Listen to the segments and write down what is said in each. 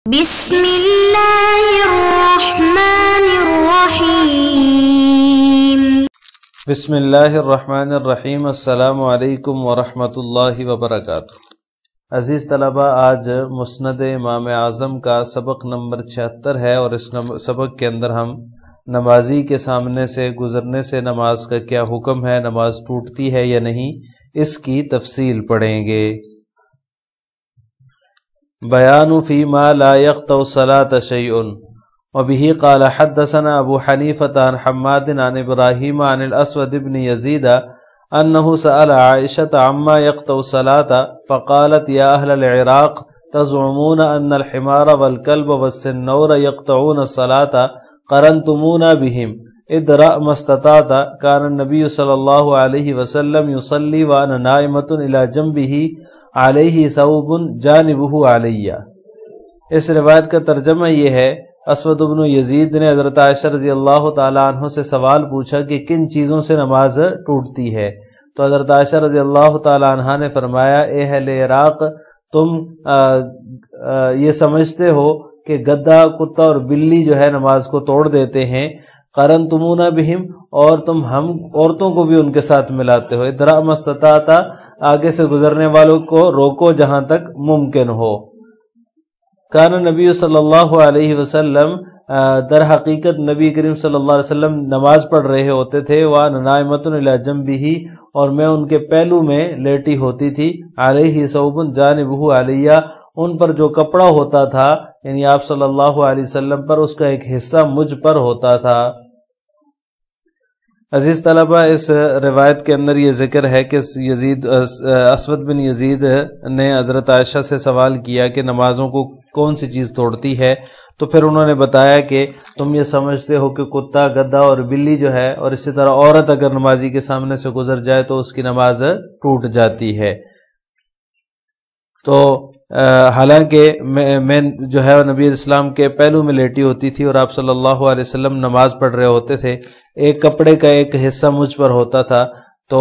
بسم اللہ الرحمن الرحیم۔ بسم اللہ الرحمن الرحیم۔ السلام علیکم ورحمۃ اللہ وبرکاتہ۔ عزیز طلبہ، آج مسند امام اعظم کا سبق نمبر 76 ہے، اور اس سبق کے اندر ہم نمازی کے سامنے سے گزرنے سے نماز کا کیا حکم ہے، نماز ٹوٹتی ہے یا نہیں، اس کی تفصیل پڑھیں گے۔ بیان فیما لا یقطع الصلاۃ شیء، وبه قال حدثنا ابو حنیفۃ عن حماد عن ابراہیم عن الاسود بن یزید انه سأل عائشة عما يقطع الصلاة فقالت يا اهل العراق تزعمون ان الحمار والكلب والسنور يقطعون الصلاة قرنتمونا بهم ادرأ ما استطعت۔ كان النبي صلى الله عليه وسلم يصلي وانا نائمة الى جنبه علیہ ثوب جانبہ علیہ۔ اس روایت کا ترجمہ یہ ہے، اسود بن یزید نے حضرت عائشہ رضی اللہ تعالیٰ عنہ سے سوال پوچھا کہ کن چیزوں سے نماز ٹوٹتی ہے، تو حضرت عائشہ رضی اللہ تعالیٰ عنہ نے فرمایا، اے اہل عراق، تم یہ سمجھتے ہو کہ گدھا، کتا اور بلی جو ہے نماز کو توڑ دیتے ہیں، قرنتمونا بہم، اور تم ہم عورتوں کو بھی ان کے ساتھ ملاتے ہو، ادرا ما استطعت، آگے سے گزرنے والوں کو روکو جہاں تک ممکن ہو۔ کان نبی صلی اللہ علیہ وسلم، در حقیقت نبی کریم صلی اللہ علیہ وسلم نماز پڑھ رہے ہوتے تھے، وَأَنَا نَائِمَةٌ إِلَى جَنبِهِ، اور میں ان کے پہلو میں لیٹی ہوتی تھی، علیہ ثوب جانبہ علیہ، ان پر جو کپڑا ہوتا تھا، یعنی آپ صلی اللہ علیہ وسلم پر، اس کا ایک حصہ مجھ پر ہوتا تھا۔ عزیز طلبہ، اس روایت کے اندر یہ ذکر ہے کہ اسود بن یزید نے حضرت عائشہ سے سوال کیا کہ نمازوں کو کون سی چیز توڑتی ہے، تو پھر انہوں نے بتایا کہ تم یہ سمجھتے ہو کہ کتا، گدھا اور بلی جو ہے، اور اسی طرح عورت اگر نمازی کے سامنے سے گزر جائے تو اس کی نماز ٹوٹ جاتی ہے۔ تو حالانکہ میں جو ہے نبی اسلام کے پہلو میں لیٹی ہوتی تھی اور آپ صلی اللہ علیہ وسلم نماز پڑھ رہے ہوتے تھے، ایک کپڑے کا ایک حصہ مجھ پر ہوتا تھا، تو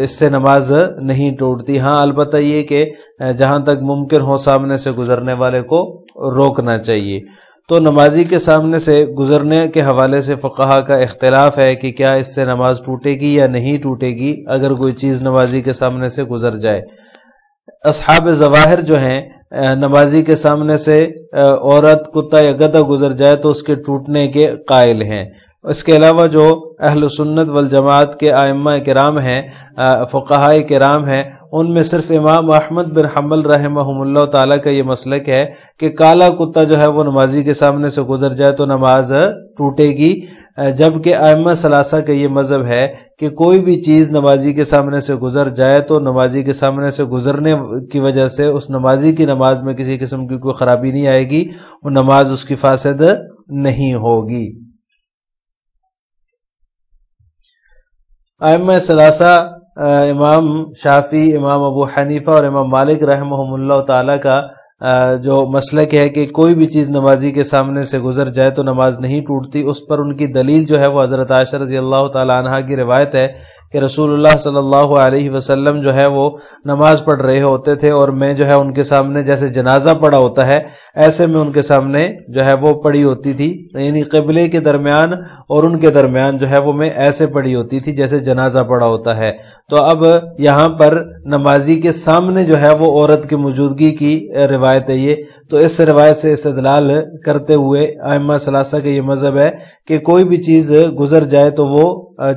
اس سے نماز نہیں ٹوٹتی۔ ہاں، البتہ یہ کہ جہاں تک ممکن ہو سامنے سے گزرنے والے کو روکنا چاہیے۔ تو نمازی کے سامنے سے گزرنے کے حوالے سے فقہا کا اختلاف ہے کہ کیا اس سے نماز ٹوٹے گی یا نہیں ٹوٹے گی اگر کوئی چیز نمازی کے سامنے سے گزر جائے۔ اصحاب ظواہر جو ہیں، نمازی کے سامنے سے عورت، کتا یا گدھا گزر جائے تو اس کے ٹوٹنے کے قائل ہیں۔ اس کے علاوہ جو اہل سنت والجماعت کے ائمہ کرام ہیں، فقہاء کرام ہیں، ان میں صرف امام احمد بن حنبل رحمہم اللہ تعالیٰ کا یہ مسلک ہے کہ کالا کتا جو ہے وہ نمازی کے سامنے سے گزر جائے تو نماز ٹوٹے گی، جبکہ ائمہ ثلاثہ کا یہ مذہب ہے کہ کوئی بھی چیز نمازی کے سامنے سے گزر جائے تو نمازی کے سامنے سے گزرنے کی وجہ سے اس نمازی کی نماز میں کسی قسم کی کوئی خرابی نہیں آئے گی، وہ نماز اس کی فاسد نہیں ہوگی۔ ائمہ ثلاثہ، امام شافعی، امام ابو حنیفہ اور امام مالک رحمہم اللہ تعالیٰ کا جو مسلک ہے کہ کوئی بھی چیز نمازی کے سامنے سے گزر جائے تو نماز نہیں ٹوٹتی، اس پر ان کی دلیل جو ہے وہ حضرت عائشہ رضی اللہ تعالیٰ عنہ کی روایت ہے کہ رسول اللہ صلی اللہ علیہ وسلم جو ہے وہ نماز پڑھ رہے ہوتے تھے، اور میں جو ہے ان کے سامنے جیسے جنازہ پڑا ہوتا ہے ایسے میں ان کے سامنے جو ہے وہ پڑی ہوتی تھی، یعنی قبلے کے درمیان اور ان کے درمیان جو ہے وہ میں ایسے پڑی ہوتی تھی جیسے جنازہ پڑا ہوتا ہے۔ تو اب یہاں پر نمازی کے سامنے جو ہے وہ عورت کی موجودگی کی روایت ہے یہ، تو اس روایت سے استدلال کرتے ہوئے ائمہ ثلاثہ کا یہ مذہب ہے کہ کوئی بھی چیز گزر جائے تو وہ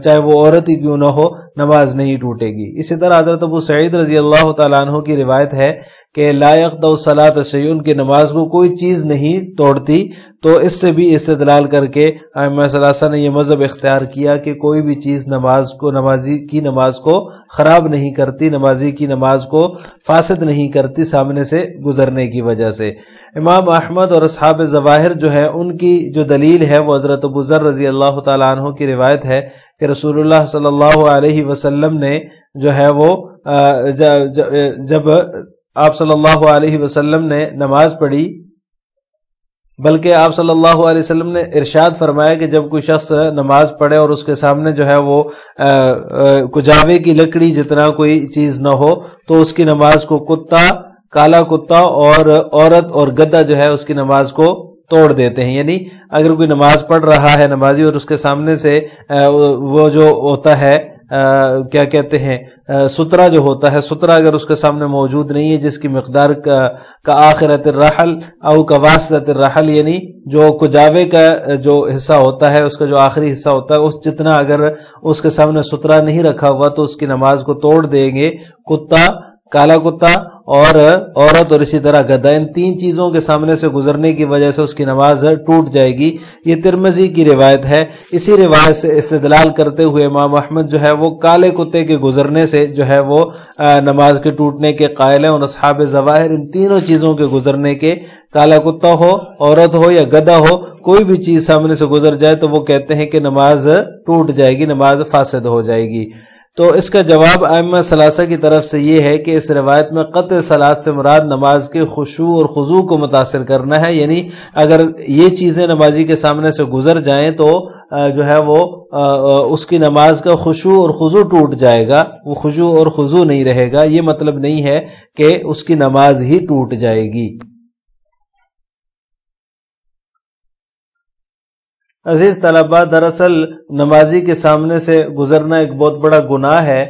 چاہے وہ عورت ہی کیوں نہ ہو، نماز نہیں ٹوٹے گی۔ اسی طرح حضرت ابو سعید رضی اللہ تعالیٰ عنہ کی روایت ہے کہ لا یقطع الصلاۃ شیء، کی نماز کو کوئی چیز نہیں توڑتی، تو اس سے بھی استدلال کر کے ائمہ ثلاثہ نے یہ مذہب اختیار کیا کہ کوئی بھی چیز نمازی کی نماز کو خراب نہیں کرتی، نمازی کی نماز کو فاسد نہیں کرتی سامنے سے گزرنے کی وجہ سے۔ امام احمد اور اصحاب ظواہر جو ہیں، ان کی جو دلیل ہے وہ حضرت ابو ذر رضی اللہ تعالیٰ عنہ کی روایت ہے کہ رسول اللہ صلی اللہ علیہ وسلم نے جو ہے وہ جب آپ صلی اللہ علیہ وسلم نے نماز پڑھی، بلکہ آپ صلی اللہ علیہ وسلم نے ارشاد فرمایا کہ جب کوئی شخص نماز پڑھے اور اس کے سامنے جو ہے وہ کجاوے کی لکڑی جتنا کوئی چیز نہ ہو تو اس کی نماز کو کتا کالا کتا اور عورت اور گدھا جو ہے اس کی نماز کو توڑ دیتے ہیں. یعنی اگر کوئی نماز پڑھ رہا ہے نمازی اور اس کے سامنے سے وہ جو ہوتا ہے کیا کہتے ہیں سترہ جو ہوتا ہے، سترہ اگر اس کے سامنے موجود نہیں ہے جس کی مقدار کا آخرت الرحل او کا واسطت الرحل، یعنی جو کجاوے کا جو حصہ ہوتا ہے اس کا جو آخری حصہ ہوتا ہے اس جتنا اگر اس کے سامنے سترہ نہیں رکھا ہوا تو اس کی نماز کو توڑ دیں گے کتا، کالا کتا اور عورت اور اسی طرح گدھا. ان تین چیزوں کے سامنے سے گزرنے کی وجہ سے اس کی نماز ٹوٹ جائے گی. یہ ترمذی کی روایت ہے. اسی روایت سے استدلال کرتے ہوئے امام احمد جو ہے وہ کالے کتے کے گزرنے سے جو ہے وہ نماز کے ٹوٹنے کے قائل ہیں. اور اصحاب ظواہر ان تینوں چیزوں کے گزرنے کے، کالا کتا ہو، عورت ہو یا گدھا ہو، کوئی بھی چیز سامنے سے گزر جائے تو وہ کہتے ہیں کہ نماز ٹوٹ جائے گی، نماز فاسد ہو جائے گی. تو اس کا جواب ائمہ ثلاثہ کی طرف سے یہ ہے کہ اس روایت میں قطع صلاۃ سے مراد نماز کے خشوع اور خضوع کو متاثر کرنا ہے. یعنی اگر یہ چیزیں نمازی کے سامنے سے گزر جائیں تو جو ہے وہ اس کی نماز کا خشوع اور خضوع ٹوٹ جائے گا، وہ خشوع اور خضوع نہیں رہے گا. یہ مطلب نہیں ہے کہ اس کی نماز ہی ٹوٹ جائے گی. عزیز طلباء، دراصل نمازی کے سامنے سے گزرنا ایک بہت بڑا گناہ ہے.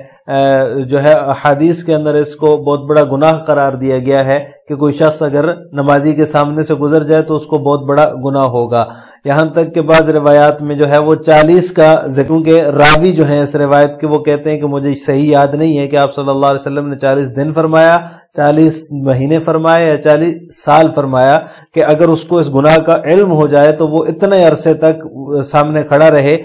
جو ہے احادیث کے اندر اس کو بہت بڑا گناہ قرار دیا گیا ہے کہ کوئی شخص اگر نمازی کے سامنے سے گزر جائے تو اس کو بہت بڑا گناہ ہوگا. یہاں تک کہ بعض روایات میں جو ہے وہ 40 کا ذکر کے راوی جو ہیں اس روایت کے وہ کہتے ہیں کہ مجھے صحیح یاد نہیں ہے کہ آپ صلی اللہ علیہ وسلم نے 40 دن فرمایا، 40 مہینے فرمایا یا 40 سال فرمایا، کہ اگر اس کو اس گناہ کا علم ہو جائے تو وہ اتنے عرصے تک سامنے کھڑا رہے،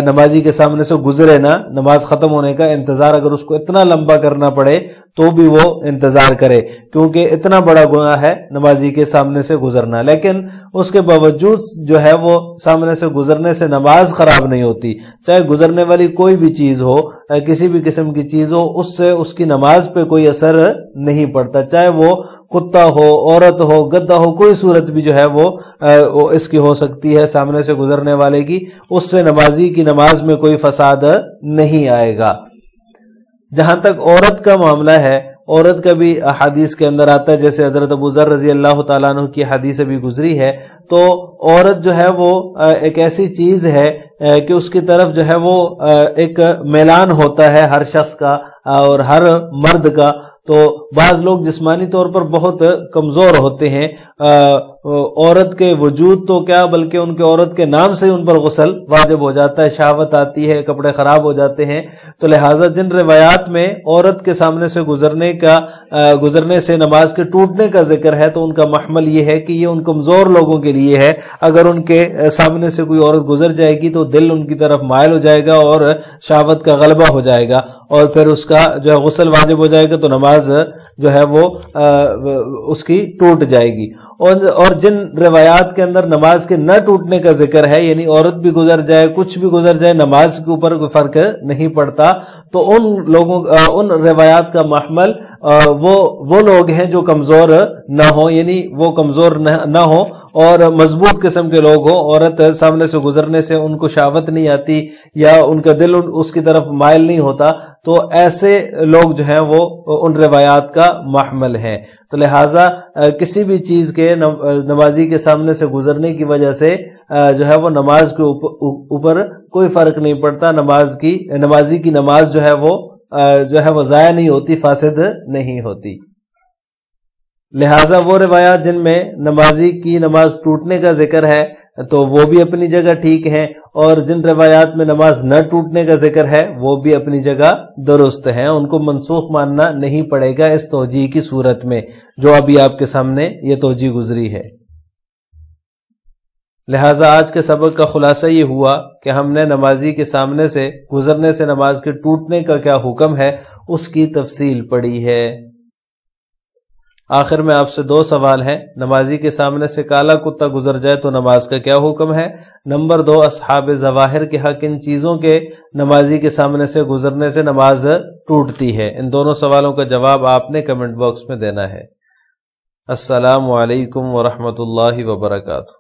نمازی کے سامنے سے گزرے نہ، نماز ختم ہونے کا انتظار اگر اس کو اتنا لمبا کرنا پڑے تو بھی وہ انتظار کرے، کیونکہ اتنا بڑا گناہ ہے نمازی کے سامنے سے گزرنا. لیکن اس کے باوجود جو ہے وہ سامنے سے گزرنے سے نماز خراب نہیں ہوتی. چاہے گزرنے والی کوئی بھی چیز ہو، کسی بھی قسم کی چیز ہو، اس سے اس کی نماز پہ کوئی اثر نہیں پڑتا. چاہے وہ کتا ہو، عورت ہو، گدھا ہو، کوئی صورت بھی جو ہے وہ اس کی ہو سکتی ہے سامنے سے گزرنے والے کی، اس سے نمازی کی نماز میں کوئی فساد نہیں آئے گا. جہاں تک عورت کا معاملہ ہے، عورت کا بھی احادیث کے اندر آتا ہے، جیسے حضرت ابو ذر رضی اللہ تعالیٰ عنہ کی حدیث ابھی گزری ہے. تو عورت جو ہے وہ ایک ایسی چیز ہے کہ اس کی طرف جو ہے وہ ایک میلان ہوتا ہے ہر شخص کا اور ہر مرد کا. تو بعض لوگ جسمانی طور پر بہت کمزور ہوتے ہیں، عورت کے وجود تو کیا بلکہ ان کے عورت کے نام سے ان پر غسل واجب ہو جاتا ہے، شہوت آتی ہے، کپڑے خراب ہو جاتے ہیں. تو لہٰذا جن روایات میں عورت کے سامنے سے گزرنے سے نماز کے ٹوٹنے کا ذکر ہے تو ان کا محمل یہ ہے کہ یہ ان کمزور لوگوں کے لیے ہے. اگر ان کے سامنے سے کوئی عورت گزر جائے گی تو دل ان کی طرف مائل ہو جائے گا اور شہوت کا غلبہ ہو جائے گا اور پھر اس کا جو ہے غسل واجب ہو جائے گا تو نماز جو ہے وہ اس کی ٹوٹ جائے گی. اور جن روایات کے اندر نماز کے نہ ٹوٹنے کا ذکر ہے، یعنی عورت بھی گزر جائے، کچھ بھی گزر جائے، نماز کے اوپر کوئی فرق نہیں پڑتا، تو ان روایات کا محمل وہ لوگ ہیں جو کمزور نہ ہوں، یعنی وہ کمزور نہ ہوں اور مضبوط قسم کے لوگ ہوں. عورت سامنے سے گزرنے سے ان کو شہوت نہیں آتی یا ان کا دل اس کی طرف مائل نہیں ہوتا، تو ایسے لوگ جو ہیں وہ ان روایات کا محمل ہیں. تو لہٰذا کسی بھی چیز کے نمازی کے سامنے سے گزرنے کی وجہ سے جو ہے وہ نماز کے اوپر کوئی فرق نہیں پڑتا. نمازی کی نماز جو ہے وہ ضائع نہیں ہوتی، فاسد نہیں ہوتی. لہٰذا وہ روایات جن میں نمازی کی نماز ٹوٹنے کا ذکر ہے تو وہ بھی اپنی جگہ ٹھیک ہیں، اور جن روایات میں نماز نہ ٹوٹنے کا ذکر ہے وہ بھی اپنی جگہ درست ہیں. ان کو منسوخ ماننا نہیں پڑے گا اس توجیہ کی صورت میں جو ابھی آپ کے سامنے یہ توجیہ گزری ہے. لہٰذا آج کے سبق کا خلاصہ یہ ہوا کہ ہم نے نمازی کے سامنے سے گزرنے سے نماز کے ٹوٹنے کا کیا حکم ہے اس کی تفصیل پڑھی ہے. آخر میں آپ سے 2 سوال ہیں. نمازی کے سامنے سے کالا کتا گزر جائے تو نماز کا کیا حکم ہے؟ نمبر 2، اصحاب ظواہر کے حق ان چیزوں کے نمازی کے سامنے سے گزرنے سے نماز ٹوٹتی ہے. ان دونوں سوالوں کا جواب آپ نے کمنٹ باکس میں دینا ہے. السلام علیکم ورحمۃ اللہ وبرکاتہ.